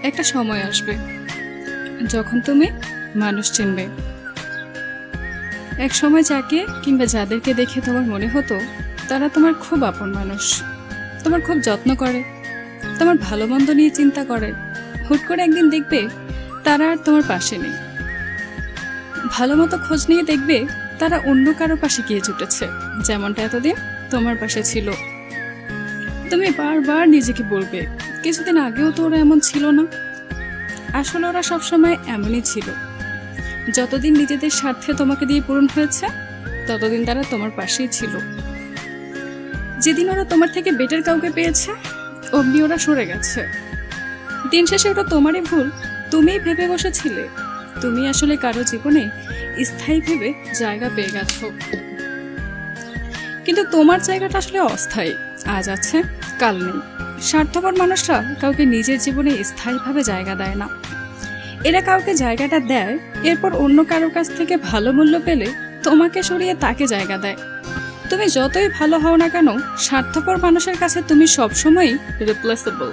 একটা সময় আসবে যখন তুমি মানুষ চিনবে। এক সময় যাকে কিংবা যাদেরকে দেখে তোমার মনে হতো তারা তোমার খুব আপন মানুষ, তোমার খুব যত্ন করে, তোমার ভালো মন্দ নিয়ে চিন্তা করে, হুট করে একদিন দেখবে তারা আর তোমার পাশে নেই। ভালো মতো খোঁজ নিয়ে দেখবে তারা অন্য কারো পাশে গিয়ে জুটেছে, যেমনটা এতদিন তোমার পাশে ছিল। তুমি বারবার নিজেকে বলবে কিছুদিন আগেও তো ওরা এমন ছিল না। আসলে ওরা সবসময় এমনই ছিল। যতদিন নিজেদের স্বার্থে তোমাকে দিয়ে পূরণ হয়েছে ততদিন তারা তোমার পাশেই ছিল। যেদিন ওরা তোমার থেকে বেটার কাউকে পেয়েছে অমনি ওরা সরে গেছে। দিন শেষে ওটা তোমারই ভুল, তুমিই ভেবে বসেছিলে তুমি আসলে কারো জীবনে স্থায়ী ভেবে জায়গা পেয়ে গেছো। কিন্তু তোমার জায়গাটা আসলে অস্থায়ী, আজ আছে কাল নেই। স্বার্থপর মানুষরা কাউকে নিজের জীবনে স্থায়ীভাবে জায়গা দেয় না। এরা কাউকে জায়গাটা দেয়, এরপর অন্য কারো কাছ থেকে ভালো মূল্য পেলে তোমাকে সরিয়ে তাকে জায়গা দেয়। তুমি যতই ভালো হও না কেন, স্বার্থপর মানুষের কাছে তুমি সবসময়ই রিপ্লেসেবল।